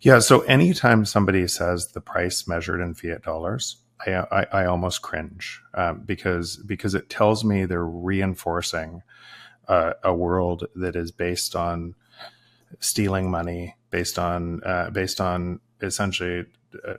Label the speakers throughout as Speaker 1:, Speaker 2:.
Speaker 1: Yeah. So anytime somebody says the price measured in fiat dollars, I almost cringe because it tells me they're reinforcing a world that is based on stealing money, based on essentially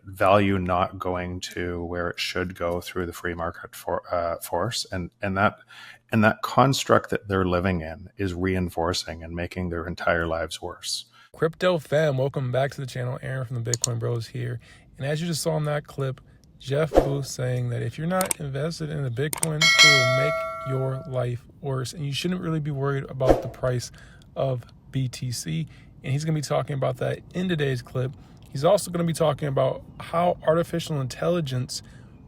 Speaker 1: value not going to where it should go through the free market force, and that construct that they're living in is reinforcing and making their entire lives worse.
Speaker 2: Crypto fam, welcome back to the channel. Aaron from the Bitcoin Bros here. And as you just saw in that clip, Jeff Booth saying that if you're not invested in the Bitcoin, it will make your life worse. And you shouldn't really be worried about the price of BTC. And he's going to be talking about that in today's clip. He's also going to be talking about how artificial intelligence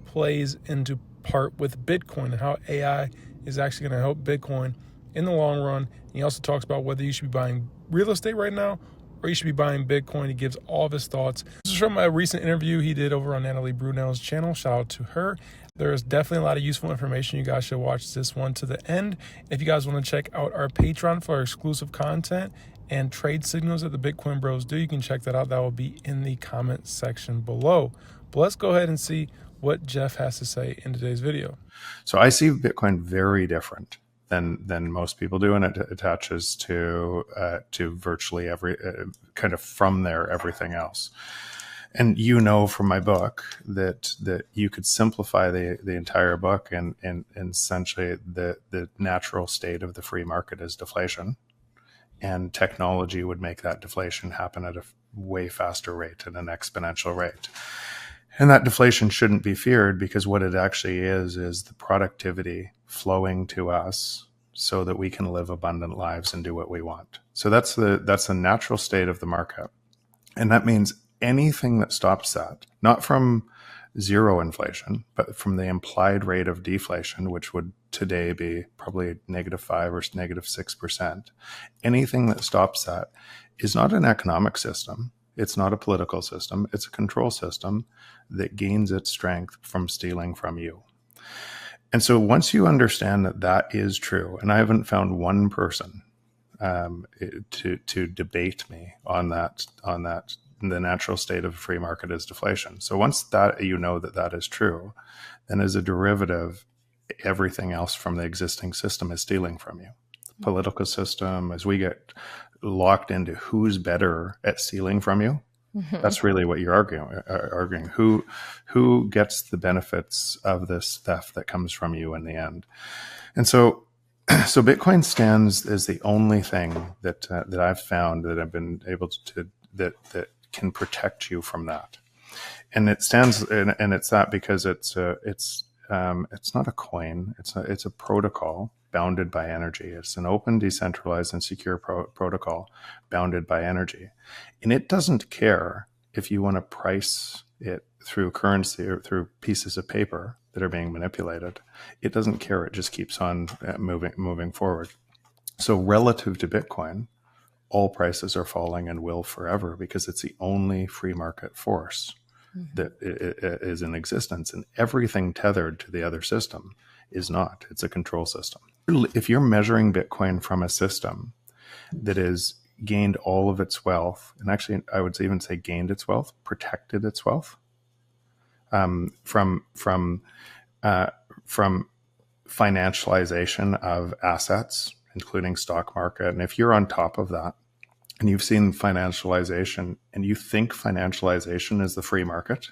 Speaker 2: plays into part with Bitcoin and how AI is actually going to help Bitcoin in the long run. And he also talks about whether you should be buying real estate right now or you should be buying Bitcoin. He gives all of his thoughts. This is from a recent interview he did over on Natalie Brunell's channel. Shout out to her. There is definitely a lot of useful information. You guys should watch this one to the end. If you guys want to check out our Patreon for our exclusive content and trade signals that the Bitcoin Bros do, you can check that out. That will be in the comment section below. But let's go ahead and see what Jeff has to say in today's video.
Speaker 1: So I see Bitcoin very different than most people do, and it attaches to virtually every kind of from there everything else. And from my book that you could simplify the entire book and essentially the natural state of the free market is deflation, and technology would make that deflation happen at a way faster rate, at an exponential rate. And that deflation shouldn't be feared, because what it actually is the productivity flowing to us so that we can live abundant lives and do what we want. So that's the natural state of the market. And that means anything that stops that, not from zero inflation, but from the implied rate of deflation, which would today be probably -5 or -6%, anything that stops that is not an economic system. It's not a political system. It's a control system that gains its strength from stealing from you. And so once you understand that that is true, and I haven't found one person to debate me on that, the natural state of a free market is deflation. So once that that is true, then as a derivative, everything else from the existing system is stealing from you. The political system, as we get locked into who's better at stealing from you, that's really what you're arguing. Who gets the benefits of this theft that comes from you in the end? And so Bitcoin stands as the only thing that I've found that I've been able to that can protect you from that. And it stands, and it's that because it's not a coin. It's a protocol bounded by energy. It's an open, decentralized, and secure protocol bounded by energy. And it doesn't care if you want to price it through currency or through pieces of paper that are being manipulated. It doesn't care. It just keeps on moving forward. So relative to Bitcoin, all prices are falling and will forever, because it's the only free market force that is in existence, and everything tethered to the other system is not. It's a control system. If you're measuring Bitcoin from a system that has gained all of its wealth, and actually I would even say gained its wealth, protected its wealth from financialization of assets, including stock market, and if you're on top of that, and you've seen financialization, and you think financialization is the free market,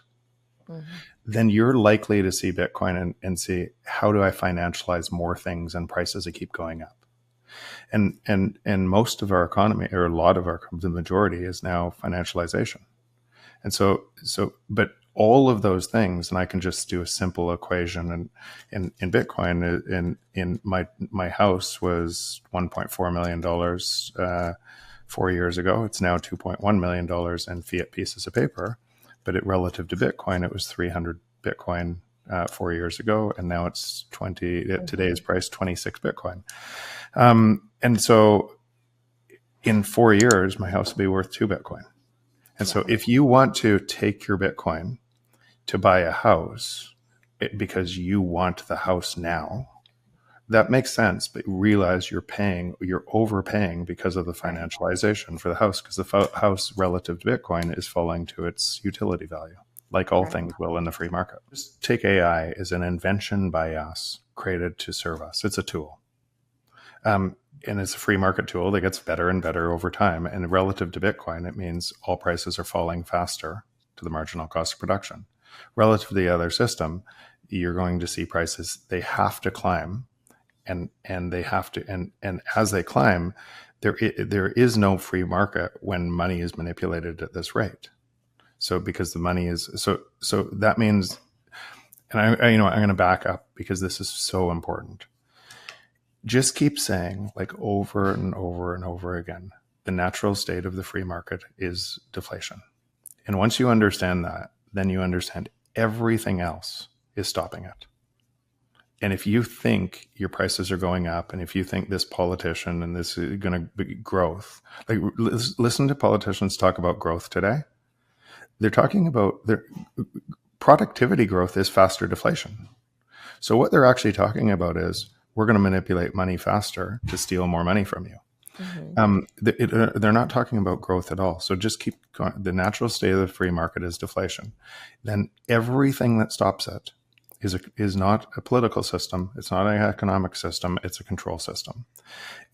Speaker 1: then you're likely to see Bitcoin and see, how do I financialize more things and prices that keep going up? And most of our economy, or the majority, is now financialization. And but all of those things, and I can just do a simple equation, and in Bitcoin, in my house was $1.4 million 4 years ago. It's now $2.1 million in fiat pieces of paper, but relative to Bitcoin, it was 300 Bitcoin 4 years ago, and now it's today's price 26 Bitcoin. And so in 4 years, my house will be worth 2 Bitcoin. And so if you want to take your Bitcoin to buy a house because you want the house now, that makes sense, but realize you're overpaying because of the financialization for the house, because the house relative to Bitcoin is falling to its utility value, like all things will in the free market. Just take AI as an invention by us, created to serve us. It's a tool. And it's a free market tool that gets better and better over time. And relative to Bitcoin, it means all prices are falling faster to the marginal cost of production. Relative to the other system, you're going to see prices, they have to climb. And they have to, and as they climb, there is no free market when money is manipulated at this rate. So because the money is, so that means, and I'm going to back up because this is so important. Just keep saying, like, over and over and over again, the natural state of the free market is deflation. And once you understand that, then you understand everything else is stopping it. And if you think your prices are going up, and if you think this politician and this is going to be growth, like, listen to politicians talk about growth today. They're talking about their productivity growth is faster deflation. So what they're actually talking about is, we're going to manipulate money faster to steal more money from you. Mm-hmm. They're not talking about growth at all. So just keep going. The natural state of the free market is deflation. Then everything that stops it is not a political system. It's not an economic system. It's a control system.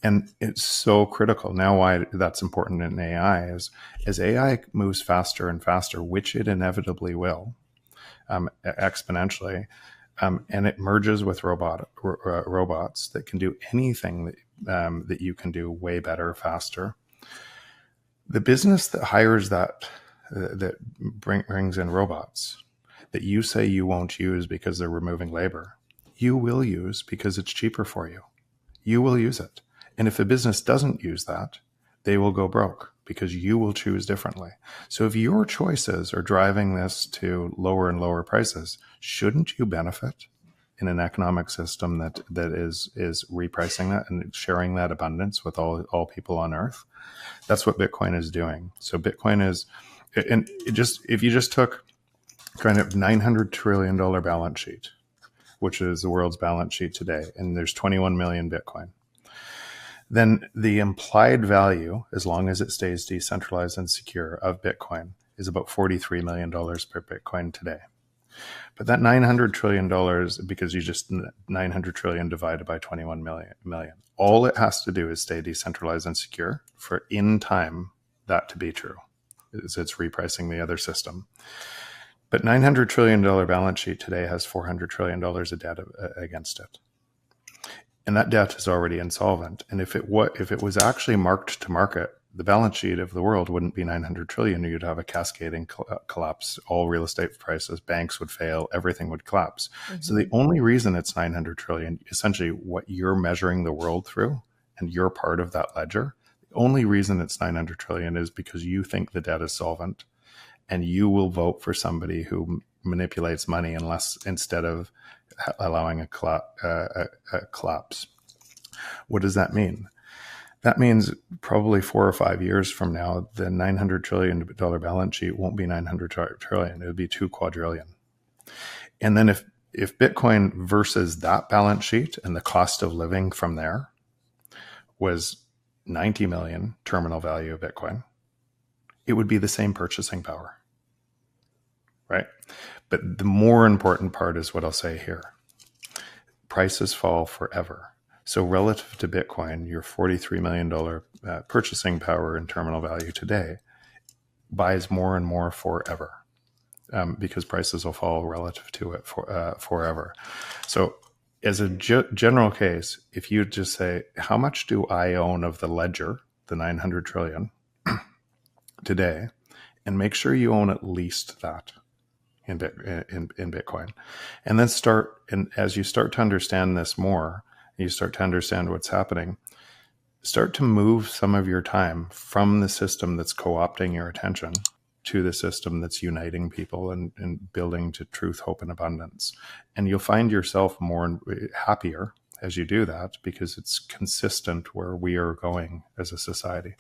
Speaker 1: And it's so critical. Now, why that's important in AI is, as AI moves faster and faster, which it inevitably will, exponentially, and it merges with robots that can do anything that you can do way better, faster. The business that hires that brings in robots that you say you won't use because they're removing labor, you will use because it's cheaper for you. You will use it. And if a business doesn't use that, they will go broke because you will choose differently. So if your choices are driving this to lower and lower prices, shouldn't you benefit in an economic system that is repricing that and sharing that abundance with all people on earth? That's what Bitcoin is doing. So Bitcoin is, and if you just took kind of $900 trillion balance sheet, which is the world's balance sheet today, and there's 21 million Bitcoin, then the implied value, as long as it stays decentralized and secure, of Bitcoin is about $43 million per Bitcoin today. But that $900 trillion, because you just 900 trillion divided by 21 million, all it has to do is stay decentralized and secure for in time that to be true. It's repricing the other system. But $900 trillion balance sheet today has $400 trillion of debt against it. And that debt is already insolvent. And if it was actually marked to market, the balance sheet of the world wouldn't be 900 trillion. You'd have a cascading collapse. All real estate prices, banks would fail, everything would collapse. Mm-hmm. So the only reason it's 900 trillion, essentially what you're measuring the world through, and you're part of that ledger, the only reason it's 900 trillion is because you think the debt is solvent, and you will vote for somebody who manipulates money instead of allowing a collapse. What does that mean? That means probably 4 or 5 years from now, the $900 trillion balance sheet won't be 900 trillion. It would be 2 quadrillion. And then if Bitcoin versus that balance sheet and the cost of living from there was 90 million terminal value of Bitcoin, it would be the same purchasing power, right? But the more important part is what I'll say here. Prices fall forever. So relative to Bitcoin, your $43 million purchasing power and terminal value today buys more and more forever, because prices will fall relative to it forever. So as a general case, if you just say, how much do I own of the ledger, the 900 trillion today, and make sure you own at least that in Bitcoin. And then as you start to understand this more, you start to understand what's happening, start to move some of your time from the system that's co-opting your attention to the system that's uniting people and building to truth, hope, and abundance. And you'll find yourself more happier as you do that, because it's consistent where we are going as a society.